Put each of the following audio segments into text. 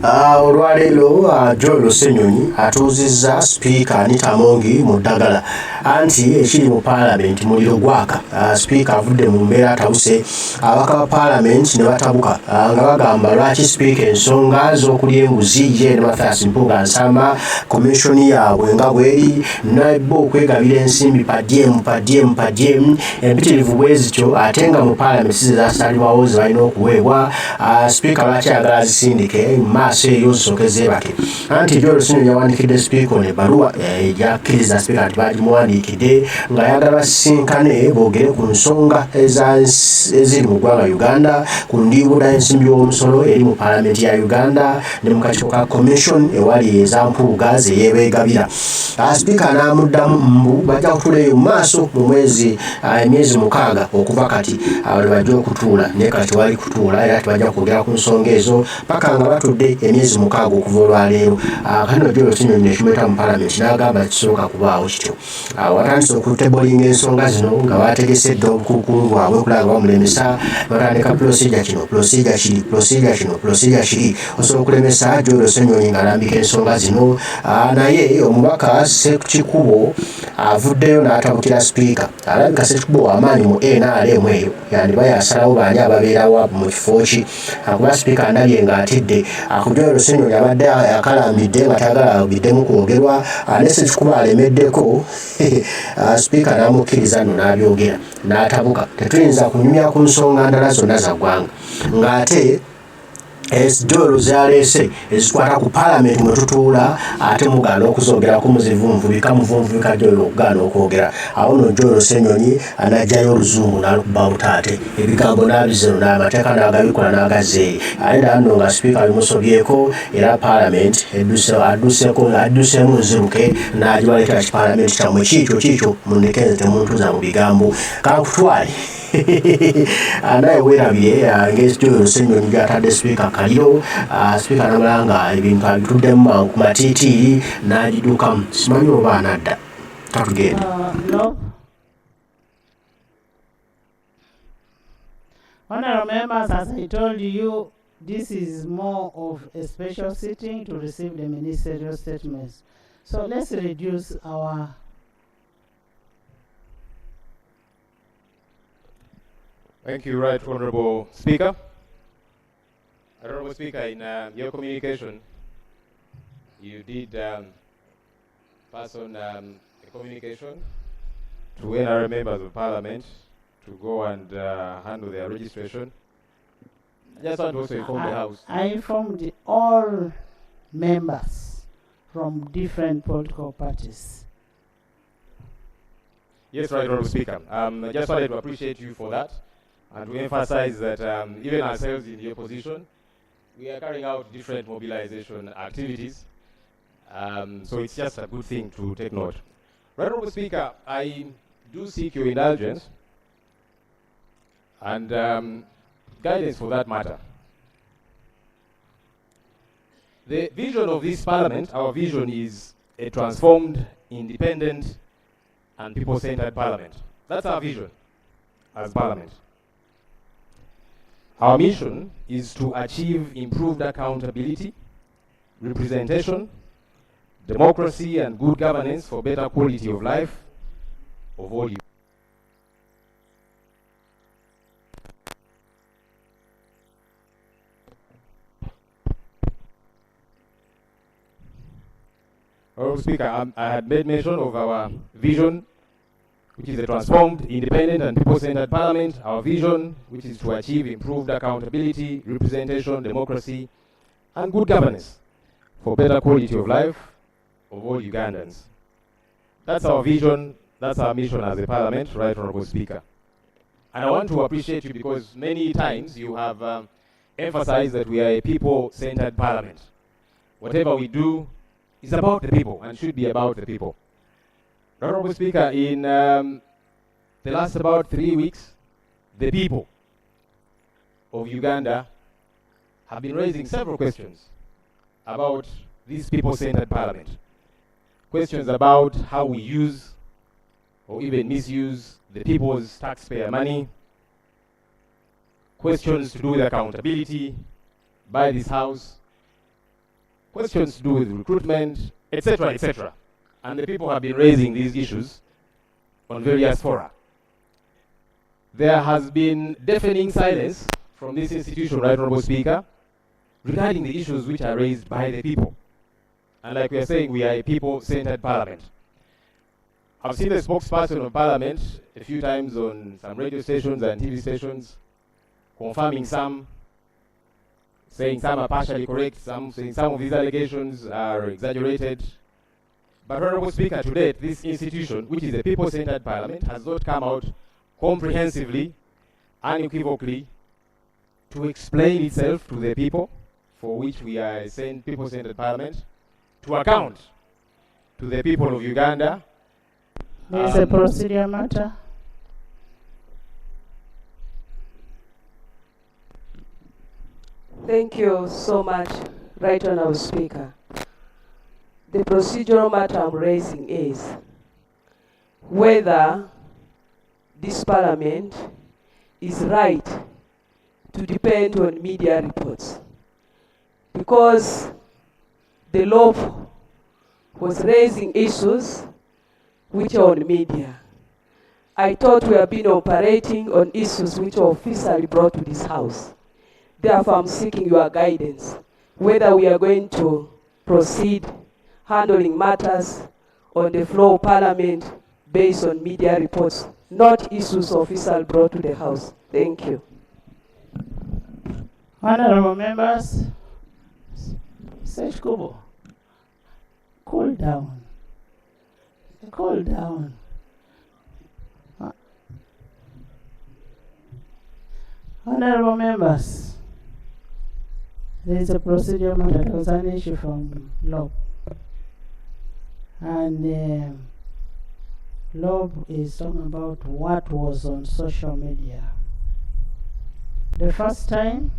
olwaleero Joel Ssenyonyi atuuzizza Sipiika Anitamong mu ddagala anti ekiri mu Palamenti muliro gwaka. Sipiika avudde mu mbeera atabuse, ababaka ba Palamenti ne batabuka nga bagamba lwaki Sipiika ensonga z'okulya enguzi ye ne Mathias Mpuuga Nsama komishoni yaabwe nga bweri nabbo okwegabira ensimbi padyemu empitirivu bwe zityo ate nga mu Palamenti zizasalibwawo ze balina okuweebwa. Sipiika lwaki ayagala zisindike maaso eyo zisooke zeebake anti Joel Ssenyonyi yawandiikidde Sipiika ono ebbaluwa ejakkiriza Sipiika nti bagimuwandiikidde ng'ayagala basisinkane boogere ku nsonga eziri mu ggwanga Uganda, ku ndiibula ensimbi y'omusolo eri mu Palamenti ya Uganda ne mu kakiiko ka commission ewali eza Mpuuga ze yeebeegabira. Sipiika n'amuddamu mbu bajja kutuulayo mu maaso mu emyezi 6 okuva kati abali bajja okutuula naye kati wali kutuula era tebajja kwogera ku nsonga ezo paka nga batudde emyezi 6 okuva olwaleero. Kano Joel Ssenyonyi nekimweta mu Palamenti n'agamba kisooka kubaawo kityo. Watandise okutebolinga ensonga zino nga bategesedde obukuukungu bwabwe okulaga bamulemesa, batandika procedure kiri osobola okulemesa Joel Ssenyonyi ng'alambika ensonga zino. Naye omubaka Ssekikubo avuddeyo n'atabukira Sipiika. Alabika Ssekikubo w'amaanyi mu NRM eyo yandiba yasalawo baani ababeerawo mu kifo ki akuba Sipiika ndabye ng'atidde. Joel Ssenyonyi abadde akalambidde nga tayagala biddemu kwogerwa ne Ssekikubo alemeddeko. Sipiika n'amukkiriza nno n'abyogera n'atabuka. Tetuyinza kunyumya ku nsonga ndala zonna za ggwanga ng'ate Joel zaleese ezikwata ku Palamenti mwe tutuula ate mugaana okuzoogerako muvunvubika Joel okugaana okwogera. Awo nno Joel Ssenyonyi anajjayo oluzungu n'alukuba butaate ebigambo n'abizeno n'amateeka n'agabikola n'agazeeyi ayenda nno nga Sipiika bimusobyeko era Palamenti adduseemu nziruke n'agibaleetera ki Palamenti kyammwe kiikyo munnekenze temuntuuza mu bigambo kankutwale. Naye weerabire ng'Joel Ssenyonyi gy'atadde Sipiika kaliro. Sipiika n'amala nga ebintu abituddemu ku matiitiri n'agidukamu. Simanyi oba anadda tatugende. No. Honourable members, as I told you, this is more of a special sitting to receive the ministerial statements. So let's reduce our Thank you, Right Honourable Speaker. Honourable Speaker, in your communication, you did pass on a communication to NRM members of Parliament to go and handle their registration. I just want to also inform the House. I informed all members from different political parties. Yes, Right Honourable Speaker. I just wanted to appreciate you for that and to emphasize that even ourselves in the opposition, we are carrying out different mobilization activities. So it's just a good thing to take note. Right Honourable Speaker, I do seek your indulgence and guidance for that matter. The vision of this Parliament, our vision is a transformed, independent and people-centered Parliament. That's our vision as Parliament. Our mission is to achieve improved accountability, representation, democracy and good governance for better quality of life of all you. Honourable Speaker, I had made mention of our vision, which is a transformed, independent and people-centered Parliament. Our vision, which is to achieve improved accountability, representation, democracy and good governance for better quality of life of all Ugandans. That's our vision, that's our mission as a Parliament, Right Honourable Speaker. And I want to appreciate you because many times you have emphasized that we are a people-centered Parliament. Whatever we do is about the people and should be about the people. Honourable Speaker, in the last about 3 weeks, the people of Uganda have been raising several questions about this people-centered Parliament. Questions about how we use or even misuse the people's taxpayer money. Questions to do with accountability by this House. questions to do with recruitment, etc., etc. And the people have been raising these issues on various fora. There has been deafening silence from this institution, Right Honourable Speaker, regarding the issues which are raised by the people. And like we are saying, we are a people-centered parliament. I've seen the spokesperson of Parliament a few times on some radio stations and TV stations, confirming some, saying some are partially correct, some saying some of these allegations are exaggerated. But Honourable Speaker, to date, this institution, which is a people-centered parliament, has not come out comprehensively, unequivocally, to explain itself to the people, for which we are a people-centered parliament, to account to the people of Uganda. There is a procedural matter. Thank you so much, Right Honourable Speaker. The procedural matter I'm raising is whether this parliament is right to depend on media reports, because the law was raising issues which are on media. I thought we have been operating on issues which are officially brought to this house. Therefore, I'm seeking your guidance, whether we are going to proceed handling matters on the floor of Parliament based on media reports, not issues officially brought to the house. Thank you. Honourable members, Sech Kubo, cool down. Cool down. Honourable members, there is a procedural matter. There was an issue from Lob. And Lob is talking about what was on social media. The first time,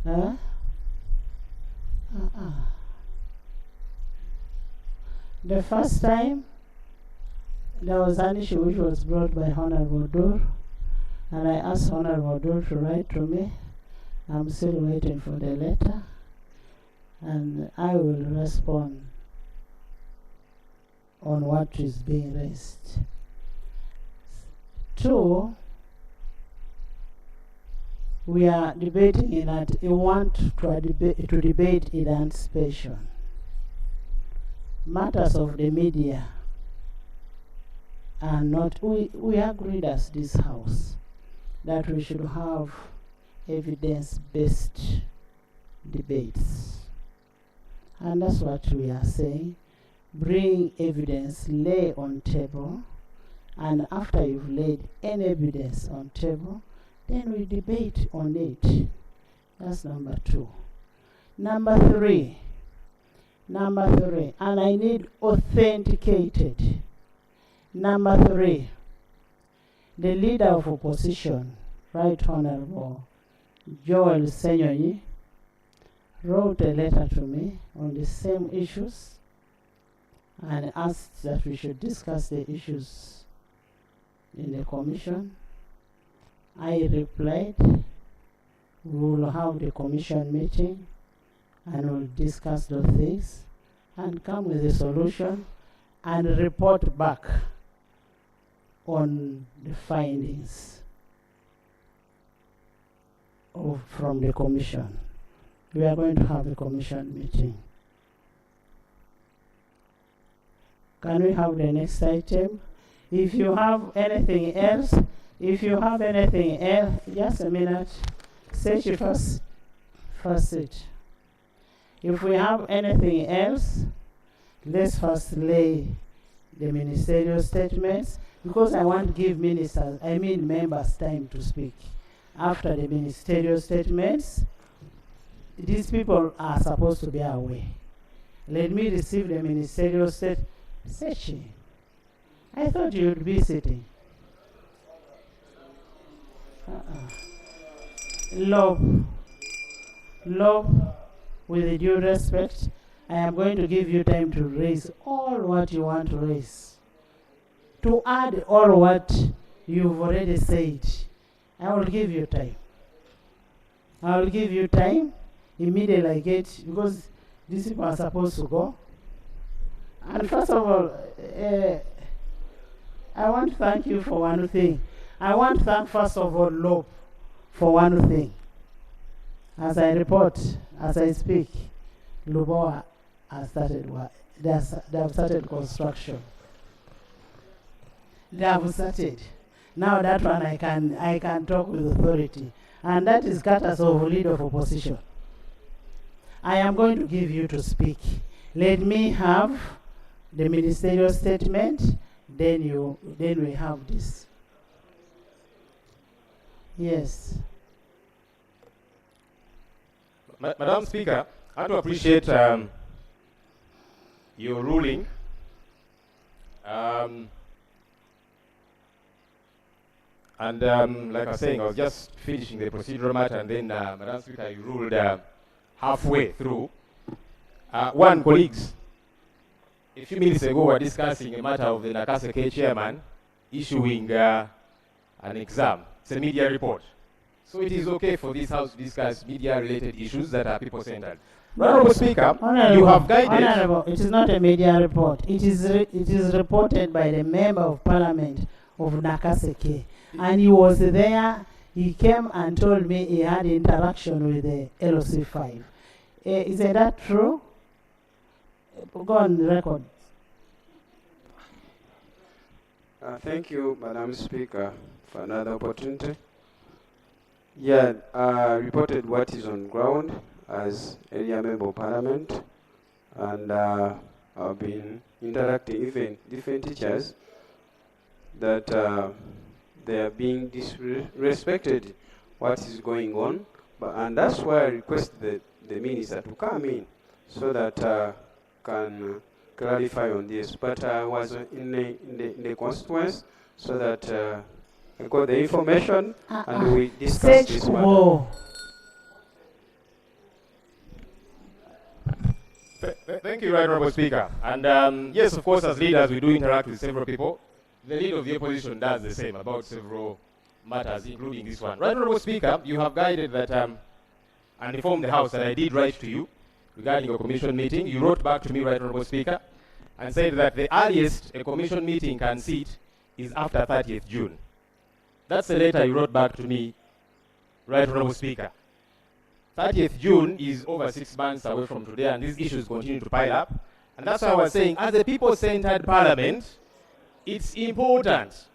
the first time, there was an issue which was brought by Honourable Dur, and I asked Honourable Dur to write to me. I'm still waiting for the letter, and I will respond on what is being raised. 2, we are debating in that we want to debate in anticipation. Matters of the media are not, we agreed as this house that we should have evidence-based debates. And that's what we are saying. Bring evidence, lay on table, and after you've laid any evidence on table, then we debate on it. That's number 2. Number 3, and I need authenticated. Number 3, the leader of opposition, Right Honourable Joel Ssenyonyi, wrote a letter to me on the same issues and asked that we should discuss the issues in the commission. I replied, we will have the commission meeting and we'll discuss those things and come with a solution and report back on the findings from the commission. We are going to have a commission meeting. Can we have the next item? If you have anything else, just a minute. Say she first it. If we have anything else, let's first lay the ministerial statements, because I want to give members time to speak. After the ministerial statements, these people are supposed to be away. Let me receive the ministerial statement. Sechi, I thought you would be sitting. Lob, with due respect, I am going to give you time to raise all what you want to raise. To add all what you've already said, I will give you time. I will give you time immediately I get, because these people are supposed to go. And first of all, I want to thank you for one thing. I want to thank first of all Lope for one thing. As I report, as I speak, Luboa has started work. They have started construction. They have started. Now that one I can talk with authority. And that is courtesy of leader of opposition. I am going to give you to speak. Let me have the ministerial statement, then we have this. Yes. Madam Speaker, I want to appreciate your ruling. Like I was saying, I was just finishing the procedural matter, and then, Madam Speaker, you ruled halfway through. Colleagues, a few minutes ago, we were discussing a matter of the Nakaseke chairman issuing an exam. It's a media report. So it is okay for this House to discuss media-related issues that are people-centered. Honourable Speaker, you have guided... Honourable, it is not a media report. It is reported by the Member of Parliament of Nakaseke. And he was there. He came and told me he had interaction with the LOC5. Is that true? Go on record. Thank you, Madam Speaker, for another opportunity. Yeah, reported what is on ground as area member of Parliament, and I've been interacting with different teachers that they are being disrespected what is going on, and that's why I request the minister to come in so that can clarify on this. But I was in the constituency so that I got the information and we discussed this matter. Thank you, Right Honourable Speaker. And yes, of course, as leaders, we do interact with several people. The leader of the opposition does the same about several matters, including this one. Right Honourable Speaker, you have guided that and informed the House that I did write to you regarding a commission meeting. You wrote back to me, Right Honourable Speaker, and said that the earliest a commission meeting can sit is after 30th June. That's the letter you wrote back to me, Right Honourable Speaker. 30th June is over 6 months away from today, and these issues continue to pile up. And that's why I was saying, as a people-centered parliament, it's important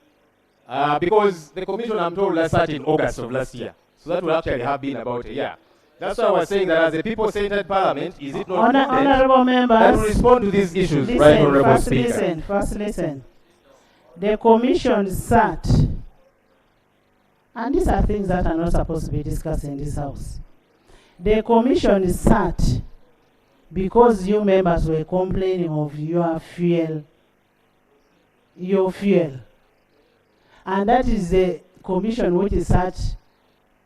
because the commission, I'm told, last started in August of last year. So that will actually have been about a year. That's why I was saying that as a people-centered parliament, is it not honourable members, that will respond to these issues, listen, Right Honourable Speaker? First listen. The commission sat, and these are things that are not supposed to be discussed in this House. The commission sat because you members were complaining of your fuel. And that is the commission which is sat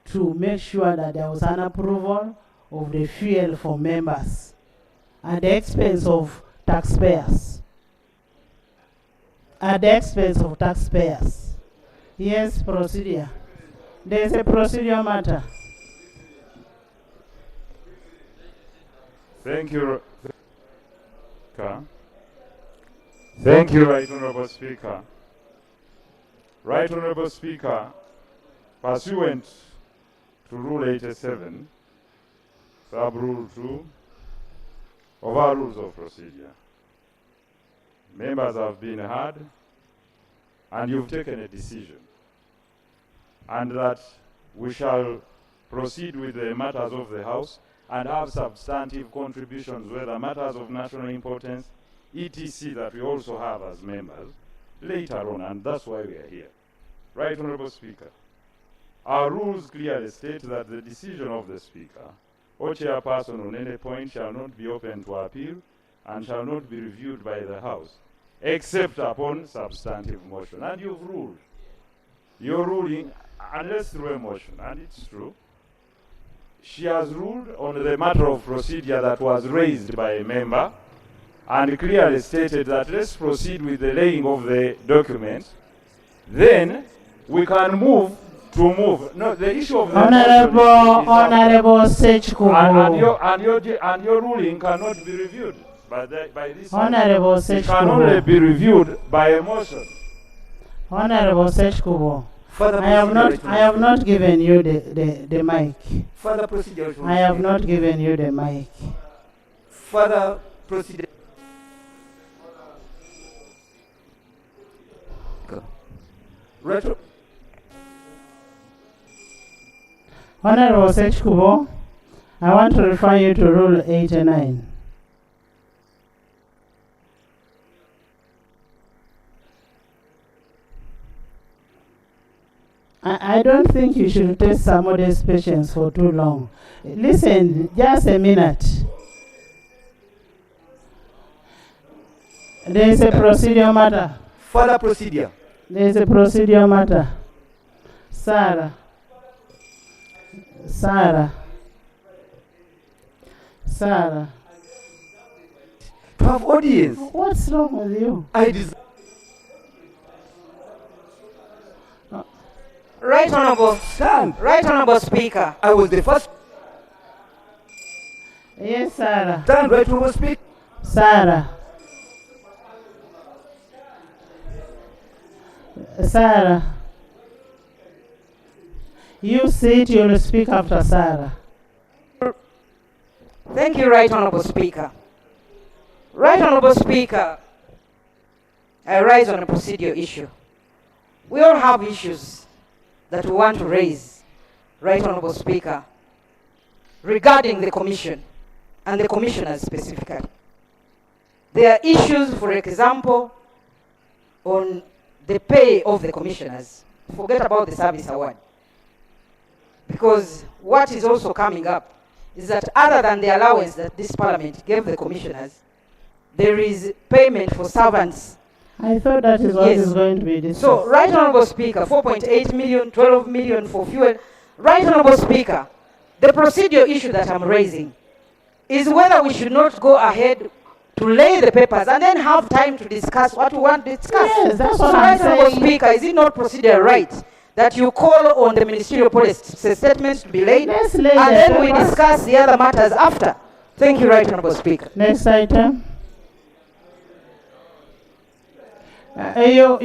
to make sure that there was an approval of the fuel for members at the expense of taxpayers. At the expense of taxpayers. Yes, procedure. There is a procedure matter. Thank you. Thank you, Right Honourable Speaker. Right Honourable Speaker, pursuant to Rule 87, Sub-Rule 2 of our Rules of Procedure, members have been heard and you've taken a decision, and that we shall proceed with the matters of the House and have substantive contributions, whether matters of national importance, etc., that we also have as members later on, and that's why we are here. Right Honourable Speaker, our rules clearly state that the decision of the Speaker or chairperson on any point shall not be open to appeal and shall not be reviewed by the House, except upon substantive motion. And you've ruled. You're ruling, unless through a motion, and it's true. She has ruled on the matter of procedure that was raised by a member and clearly stated that let's proceed with the laying of the document. Then we can move to move. No, the issue of the Honorable Sechkubo. and your ruling cannot be reviewed by this. Honorable It can only Sechkubo. be reviewed by a motion. Honorable Sechkubo. Further I have procedure. not given you the mic. Further procedure. I have not given you the mic. Further procedure. Retro. Honorable Sechkubo, I want to refer you to Rule 89. I don't think you should test somebody's patience for too long. Listen, just a minute. There is a procedural matter. Further procedure. There is a procedural matter. Sarah. To have audience. What's wrong with you? Right Honorable, Stand. Right Honorable Speaker. I was the first. Yes, Sarah. Stand. Right Honorable Speaker. Sarah. You sit, you will speak after Sarah. Thank you, Right Honorable Speaker. Right Honorable Speaker, I rise on a procedural issue. We all have issues that we want to raise, Right Honorable Speaker, regarding the Commission and the Commissioners specifically. There are issues, for example, on the pay of the Commissioners. Forget about the service award. Because what is also coming up is that other than the allowance that this Parliament gave the Commissioners, there is payment for servants. I thought that is what Yes. is going to be discussed. So, Right Honorable Speaker, 4.8 million, 12 million for fuel. Right Honorable Speaker, the procedural issue that I'm raising is whether we should not go ahead to lay the papers and then have time to discuss what we want to discuss. Yes, that's So, what I'm Right Honorable saying. Speaker, is it not procedural right that you call on the ministerial policy statements to be laid Let's lay and the then we papers. discuss the other matters after? Thank you, Right Honorable Speaker. Next item.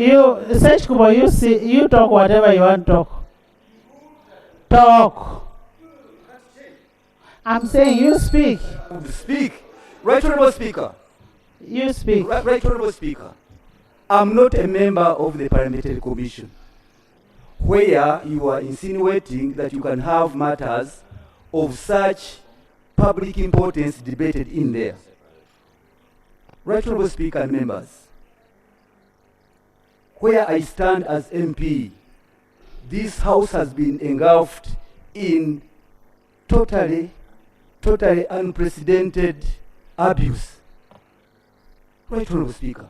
Sechkubo, you talk whatever you want to talk. Talk. I'm saying you speak. Speak. Right Honorable Speaker. You speak. Right Honorable Speaker. I'm not a member of the Parliamentary Commission, where you are insinuating that you can have matters of such public importance debated in there. Right Honorable Speaker and members, where I stand as MP, this House has been engulfed in totally unprecedented abuse. Right Honorable Speaker,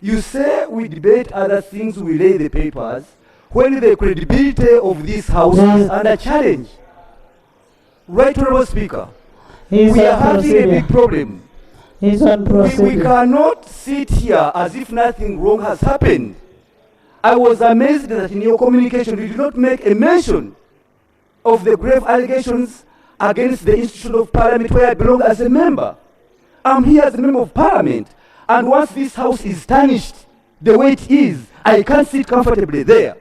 you say we debate other things, we lay the papers, when the credibility of this House is under challenge. Right Honorable Speaker, He's we are on having a procedure. big problem. He's on We procedure. cannot sit here as if nothing wrong has happened. I was amazed that in your communication you did not make a mention of the grave allegations against the institution of Parliament where I belong as a member. I'm here as a member of Parliament, and once this House is tarnished the way it is, I can't sit comfortably there.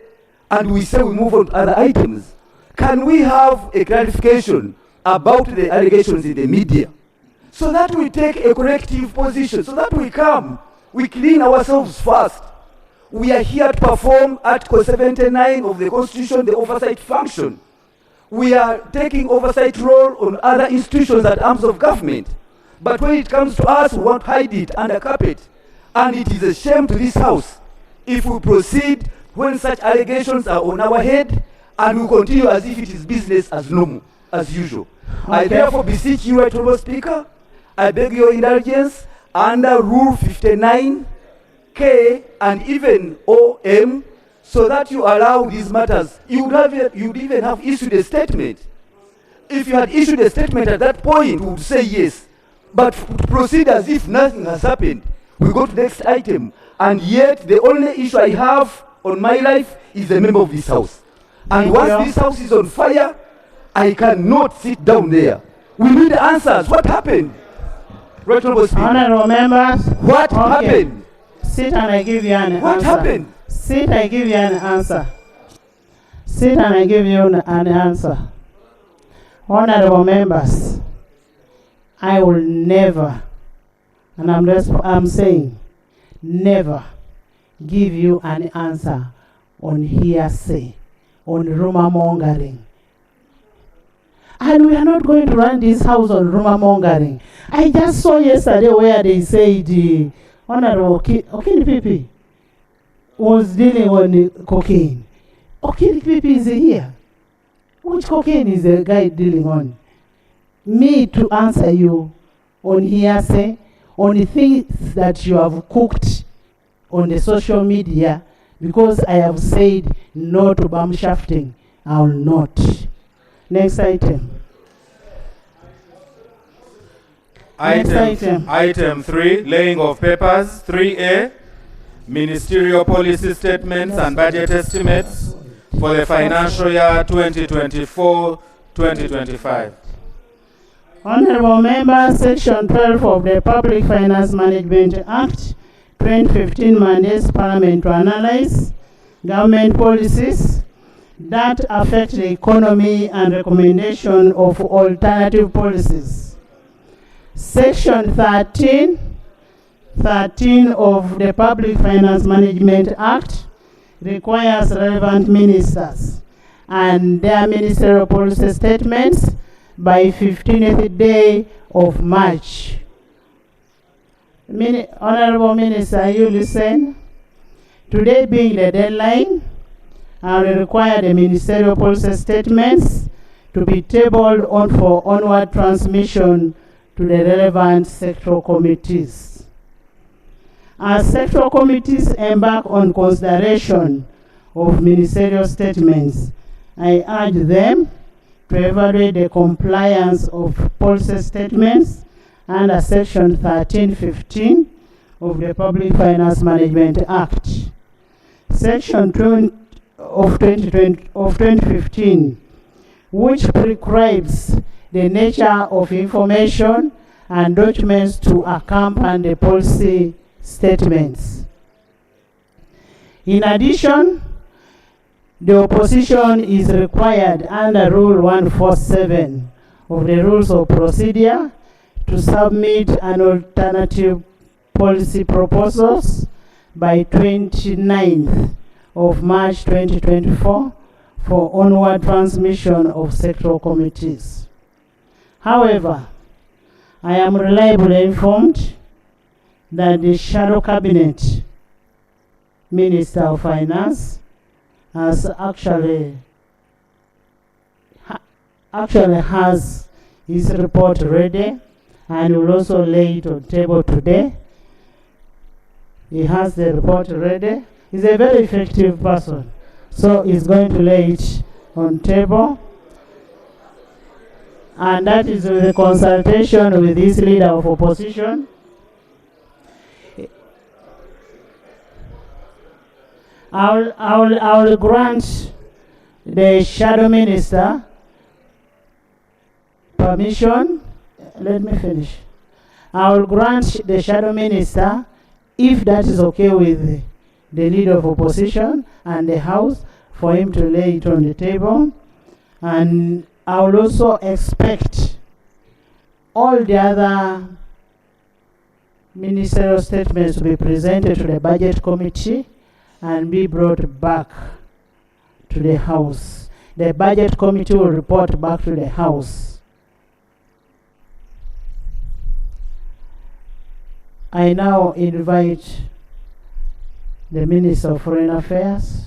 And we say we move on to other items. Can we have a clarification about the allegations in the media, so that we take a corrective position, so that we clean ourselves first. We are here to perform Article 79 of the Constitution, the oversight function. We are taking oversight role on other institutions and arms of government. But when it comes to us, we want to hide it under carpet. And it is a shame to this House if we proceed when such allegations are on our head and we continue as if it is business as normal, as usual. I therefore beseech you, Right Honorable Speaker, I beg your indulgence under Rule 59, K, and even OM, so that you allow these matters. You'd even have issued a statement. If you had issued a statement at that point, we would say yes. But to proceed as if nothing has happened, we go to the next item. And yet, the only issue I have on my life is a member of this House. And once this house is on fire, I cannot sit down there. We need answers. What happened? Right, Honorable Speaker. Honorable members. What happened? Sit and I give you an answer. What happened? Sit, I give you an answer. Sit and I give you an answer. Honorable members, I will never, and I'm saying, never give you an answer on hearsay, on rumor mongering. And we are not going to run this house on rumor mongering. I just saw yesterday where they said Honorable Okinipipi was dealing on cocaine. Okinipipi is here. Which cocaine is the guy dealing on? Me to answer you on hearsay, on the things that you have cooked on the social media, because I have said no to bomb shafting. I will not. Next item. Item 3, laying of papers. 3A, ministerial policy statements and budget estimates for the financial year 2024-2025. Honorable members, Section 12 of the Public Finance Management Act 2015 mandates Parliament to analyze government policies that affect the economy and recommendation of alternative policies. Section 13 of the Public Finance Management Act requires relevant ministers and their ministerial policy statements by 15th day of March. Honorable Minister, you listen. Today being the deadline, I will require the ministerial policy statements to be tabled on for onward transmission to the relevant sectoral committees. As sectoral committees embark on consideration of ministerial statements, I urge them to evaluate the compliance of policy statements under Section 1315 of the Public Finance Management Act. Section 20 of 2015, which prescribes the nature of information and documents to accompany the policy statements. In addition, the opposition is required under Rule 147 of the Rules of Procedure to submit an alternative policy proposals by 29th of March 2024 for onward transmission of sectoral committees. However, I am reliably informed that the Shadow Cabinet Minister of Finance has actually has his report ready and will also lay it on table today. He has the report ready. He's a very effective person, so he's going to lay it on table. And that is with the consultation with this leader of opposition. I will grant the shadow minister permission. Let me finish. I will grant the shadow minister, if that is okay with the leader of opposition and the House, for him to lay it on the table. And I will also expect all the other ministerial statements to be presented to the Budget Committee and be brought back to the House. The Budget Committee will report back to the House. I now invite the Minister of Foreign Affairs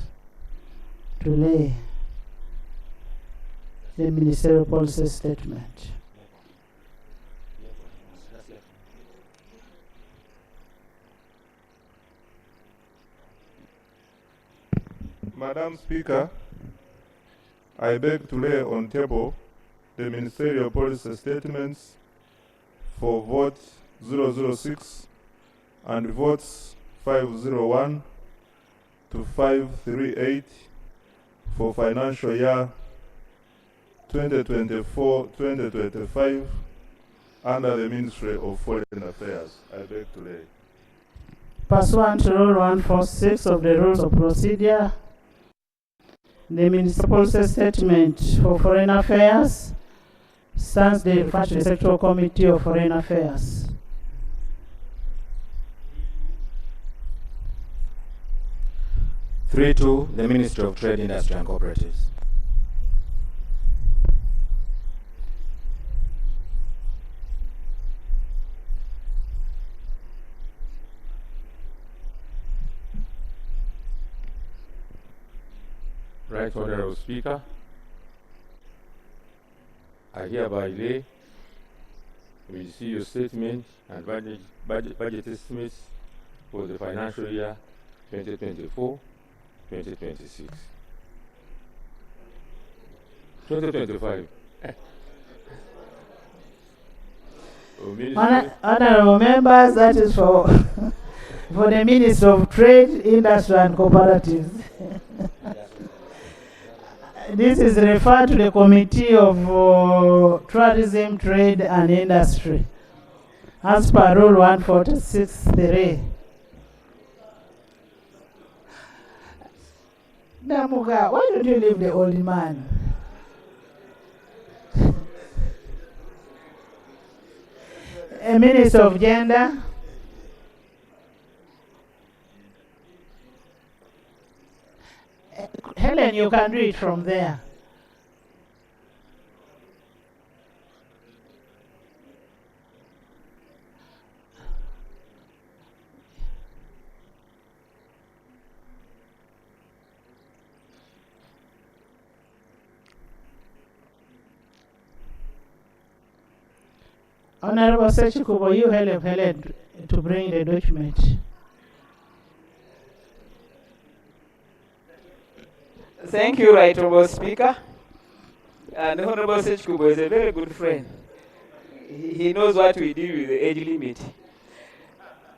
to lay the ministerial policy statement. Madam Speaker, I beg to lay on table the ministerial policy statements for vote 006 and votes 501 to 538 for financial year 2024-2025 under the Ministry of Foreign Affairs. I beg to lay. Pursuant to Rule 146 of the Rules of Procedure, the Municipal Policy Statement for Foreign Affairs stands referred to the Secretarial Committee of Foreign Affairs. Three to the Ministry of Trade, Industry and Cooperatives. Right Honorable Speaker, I hereby lay, we see your statement and budget estimates for the financial year 2024-2026. 2025. Honorable members, that is for for the Minister of Trade, Industry and Cooperatives. This is referred to the Committee of Tourism, Trade and Industry, as per Rule 146(3). Namuga, why don't you leave the old man? A Minister of Gender, Helen, you can do it from there. Honorable Sechikubo, you help Helen to bring the document. Thank you, Right Honorable Speaker. And Honorable Sechikubo is a very good friend. He knows what we do with the age limit.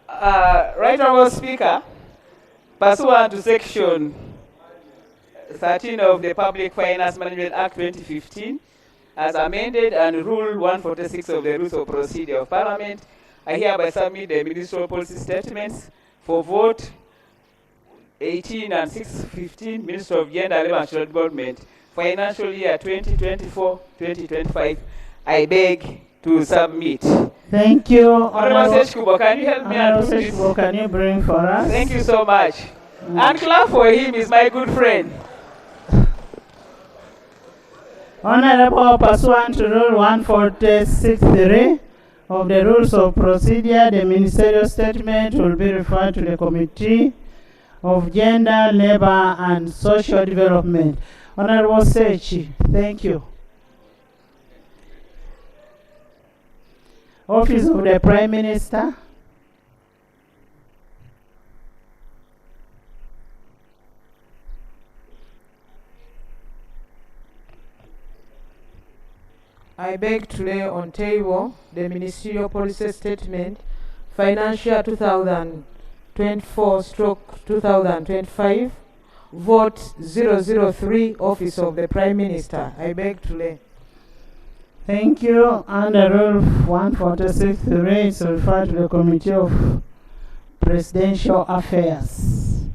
Right Honorable Speaker, pursuant to Section 13 of the Public Finance Management Act 2015, as amended, and Rule 146 of the Rules of Procedure of Parliament, I hereby submit the Ministerial Policy Statements for vote 18 and 615, Minister of Gender, Labour and Social Development, financial year 2024-2025. I beg to submit. Thank you. Honorable Sechikubo, can you help me and do this? Can you bring for us? Thank you so much. And clap for him, he's my good friend. Honorable, pursuant to Rule 146(3) of the Rules of Procedure, the Ministerial Statement will be referred to the Committee of Gender, Labour and Social Development. Honorable Sechi, thank you. Office of the Prime Minister. I beg to lay on table the Ministerial Policy Statement, Financial 2024/2025, Vote 003, Office of the Prime Minister. I beg to lay. Thank you. Under Rule 146(3), it's referred to the Committee of Presidential Affairs.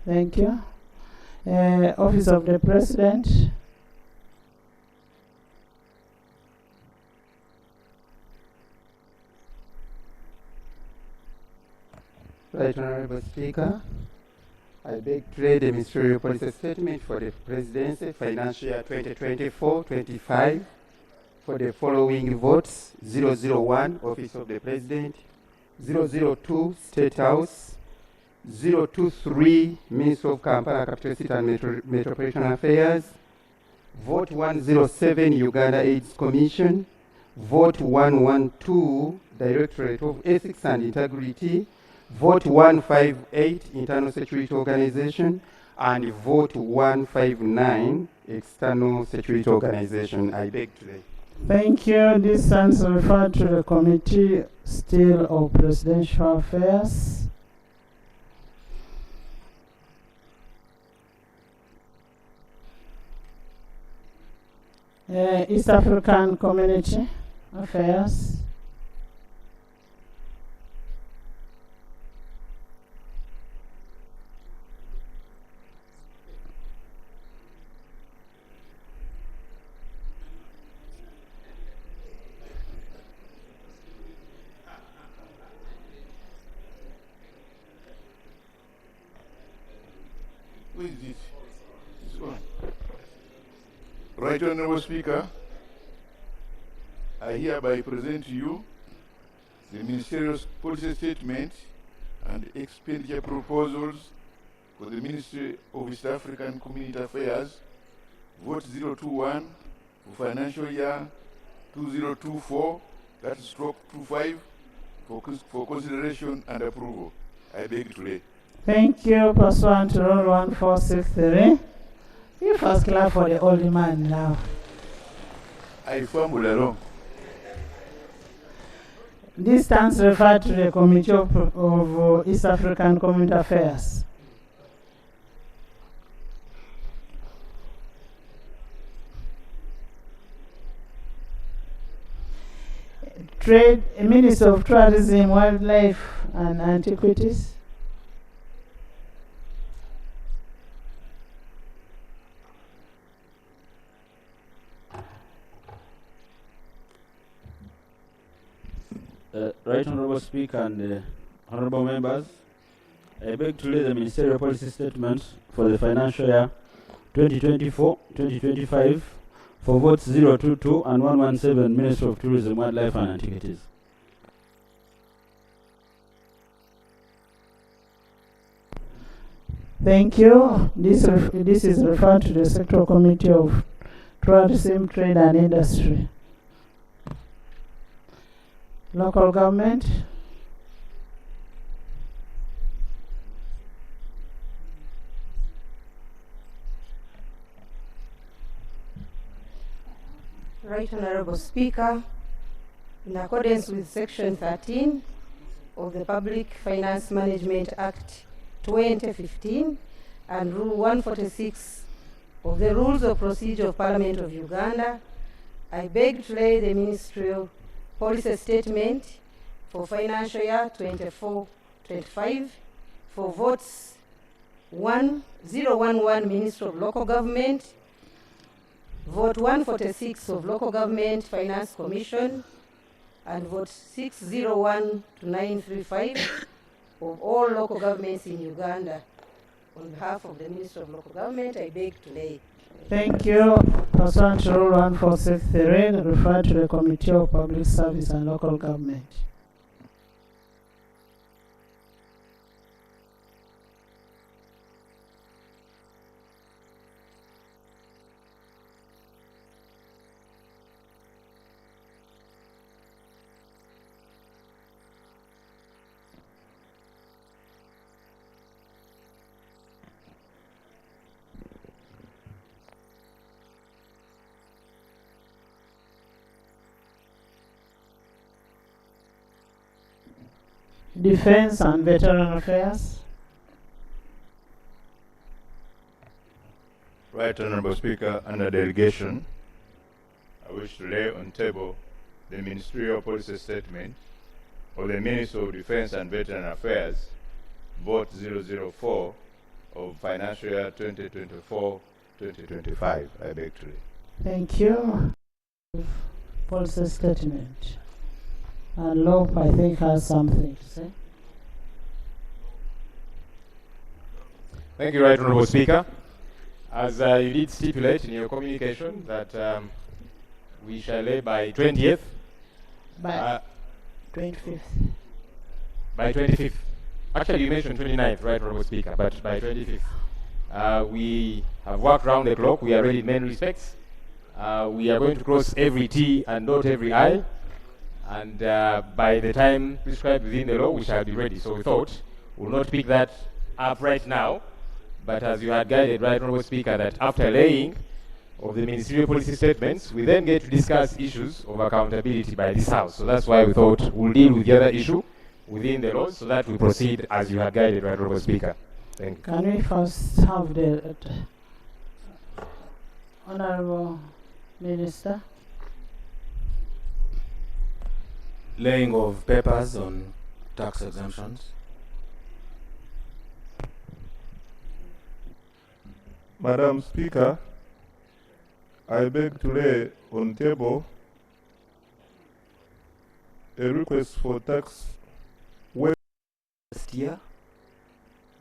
Thank you. Office of the President. Right Honorable Speaker, I beg to lay the Ministerial Policy Statement for the Presidency, financial year 2024-25, for the following votes: 001, Office of the President; 002, State House; 023, Minister of Kampala, Capital City and Metropolitan Affairs; vote 107, Uganda AIDS Commission; vote 112, Directorate of Ethics and Integrity; vote 158, Internal Security Organization; and vote 159, External Security Organization. I beg to lay. Thank you. This stands referred to the Committee still of Presidential Affairs. East African Community Affairs. Who is this? Right Honorable Speaker, I hereby present to you the Ministerial Policy Statement and Expenditure Proposals for the Ministry of East African Community Affairs, Vote 021 for financial year 2024, that's stroke 25, for consideration and approval. I beg to lay. Thank you. Pursuant to Rule 1463. You first clap for the old man now. I fumble along. This stands referred to the Committee of East African Community Affairs. Trade, Minister of Tourism, Wildlife and Antiquities. Right Honorable Speaker and Honorable Members, I beg to lay the Ministerial Policy Statement for the financial year 2024-2025 for votes 022 and 117, Ministry of Tourism, Wildlife and Antiquities. Thank you. This is referred to the Sectoral Committee of Tourism, Trade and Industry. Local government. Right Honorable Speaker, in accordance with Section 13 of the Public Finance Management Act 2015 and Rule 146 of the Rules of Procedure of Parliament of Uganda, I beg to lay the Ministerial Policy Statement for financial year 24-25 for votes 1011 Ministry of Local Government, vote 146 of Local Government Finance Commission, and vote 601 to 935 of all local governments in Uganda. On behalf of the Ministry of Local Government, I beg to lay. Thank you. Pursuant to Rule 1463, referred to the Committee of Public Service and Local Government. Defense and Veteran Affairs. Right Honorable Speaker, under delegation, I wish to lay on table the Ministerial Policy Statement of the Ministry of Defense and Veteran Affairs, Vote 004 of financial year 2024-2025. I beg to lay. Thank you. Policy Statement. And Lope, I think, has something to say. Thank you, Right Honorable Speaker. As you did stipulate in your communication that we shall lay by 20th. By 25th. By 25th. Actually, you mentioned 29th, Right Honorable Speaker, but by 25th. We have worked round the clock. We are ready in many respects. We are going to cross every T and dot every I. And by the time prescribed within the law, we shall be ready. So we thought we'll not pick that up right now, but as you had guided, Right Honorable Speaker, that after laying of the ministerial policy statements, we then get to discuss issues of accountability by this House. So that's why we thought we'll deal with the other issue within the law so that we proceed as you had guided, Right Honorable Speaker. Thank you. Can we first have the Honorable Minister. Laying of papers on tax exemptions. Madam Speaker, I beg to lay on table a request for tax waiver. Last year,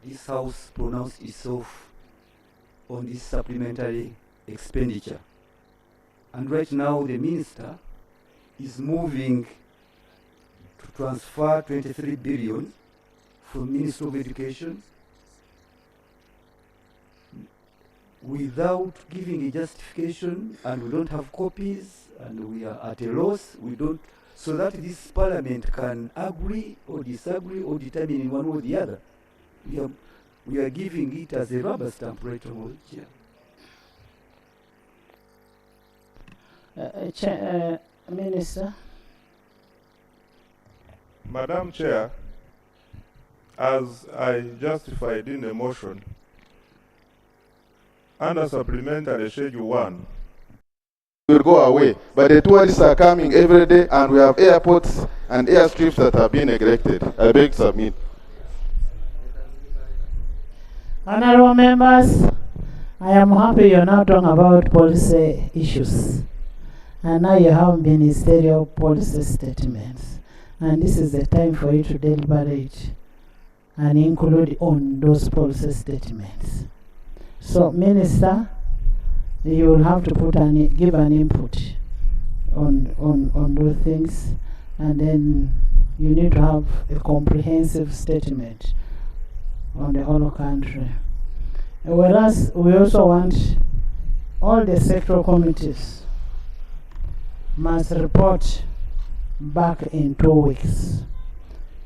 this House pronounced itself on this supplementary expenditure. And right now, the Minister is moving to transfer 23 billion from Ministry of Education without giving a justification, and we don't have copies, and we are at a loss. We don't, so that this Parliament can agree or disagree or determine in one or the other. We are giving it as a rubber stamp right on here. Minister. Madam Chair, as I justified in the motion, under supplementary schedule 1, will go away, but the tourists are coming every day, and we have airports and airstrips that are being neglected. I beg to submit. Honorable members, I am happy you're now talking about policy issues. And now you have ministerial policy statements. And this is the time for you to deliberate and include on those policy statements. So, Minister, you will have to give an input on those things, and then you need to have a comprehensive statement on the whole country. Whereas we also want all the sectoral committees must report back in 2 weeks,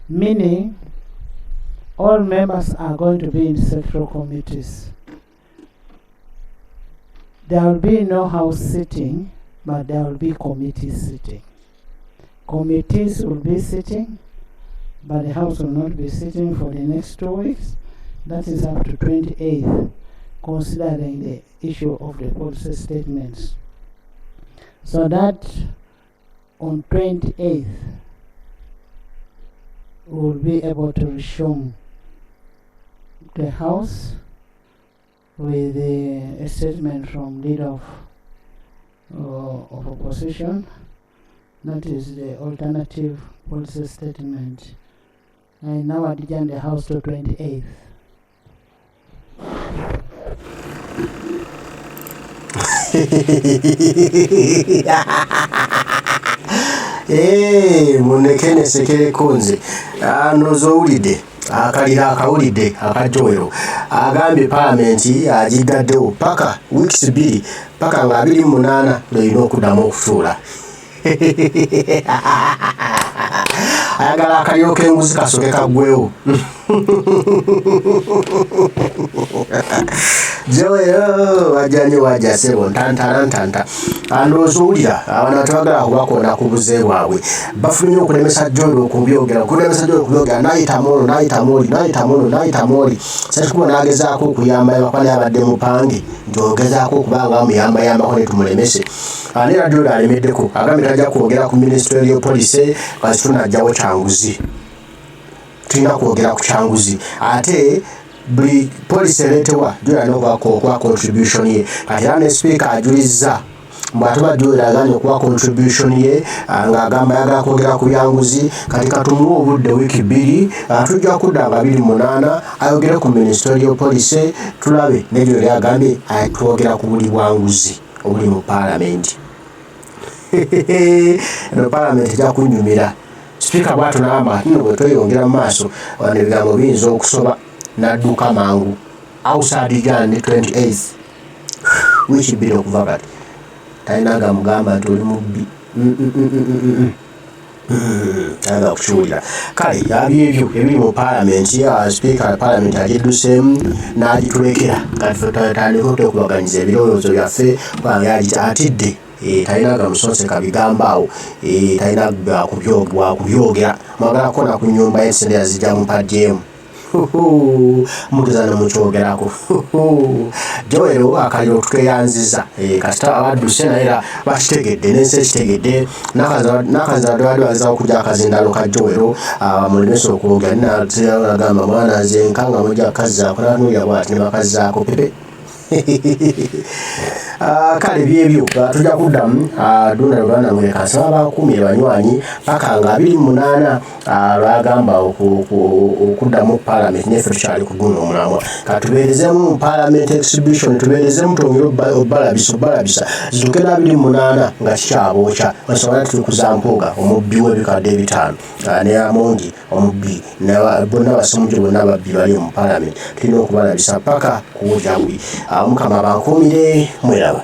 meaning all members are going to be in sectoral committees. There will be no house sitting, but there will be committees sitting. Committees will be sitting, but the House will not be sitting for the next 2 weeks. That is up to 28th, considering the issue of the policy statements. So that on 28th, we will be able to resume the House with a statement from leader of opposition. That is the alternative policy statement. And now I adjourn the House to 28th. Munekene sekere kunze nozowulidde akalira akawulidde akajowero agambye Palamenti agigaddewo paka weeks 2 paka nga 28 lw'erina okuddamu okutuula. Ayagala akaliro k'enguzi kasoke kaggwewo. Jowero wajjanye wajja sebo ntantanta andozowulira abantu tebagala kubakoona ku buze bwabwe bafunye okulemesa Jowero okubyogera nayita moli sekikuba n'agezaako okuyamba abakwale abadde mupange nti ogezaako okubanga amuyambayambako ne tumulemese. Era Jowero alemeddeko agambye tajja kwogera ku ministerial policy kasi tunajjawo kyanguzi. Tulina kwogera ku kyanguzi ate buli policy ereetebwa Jowero alina okuba contribution ye. Kati era ne Sipiika ajulizza bw'atuba Jowero agambye okuba contribution ye ng'agamba ayagala kwogera ku byanguzi. Kati katumuwe obudde wiiki 2 tujja kudda nga 28 ayogere ku ministerial policy tulabe ne Jowero agambye twogera ku buli bwanguzi obuli mu Palamenti. No Palamenti ejja kunyumira. Sipiika bw'atyo n'agamba nno bwe tweyongera mu maaso wano ebigambo biyinza okusoba n'adduka mangu outside Jan 28th wiiki 2 okuva kati talina gamugamba nti oli mubbi ayagala kukiwulira. Kale ebyo ebiri mu Palamenti Sipiika Palamenti agidduseemu n'agitulekera kati ffe tutandika okwekubaganyiza ebirowoozo byaffe kubanga atidde. Talina gamusonse kabigamba awo talina kubyogera mwagalako na ku nnyumba y'ensente yazijja mupaddyeemu mugezana mukyogerako Joel akaliro tukeyanziza kasita abadduse naye era bakitegedde n'ensi ekitegedde n'akazaadde bazawo kujja akazindalo ka Joel mulemesa okwogera nagamba mwana nze nkanga mujja kazzaako natunulira bwati ne bakazzaako pepe kale byebyo tujja kuddamu Duna Luganda mwekasaba bakuumire banywanyi paka nga 28 lwagamba okuddamu Parliament neffe tukyali ku guno omulamwa katubeerezemu mu Parliament exhibition tubeerezemu tongera obalabisa zituuke na 28 nga kikyabookya osobola tuli kuzampuuga omubbi w'ebikadde 5 ne Amongi omubbi bonna basomuje bonna babbi bali mu Parliament tulina okubalabisa paka kuwulira buli Mukama bankuumire mweraba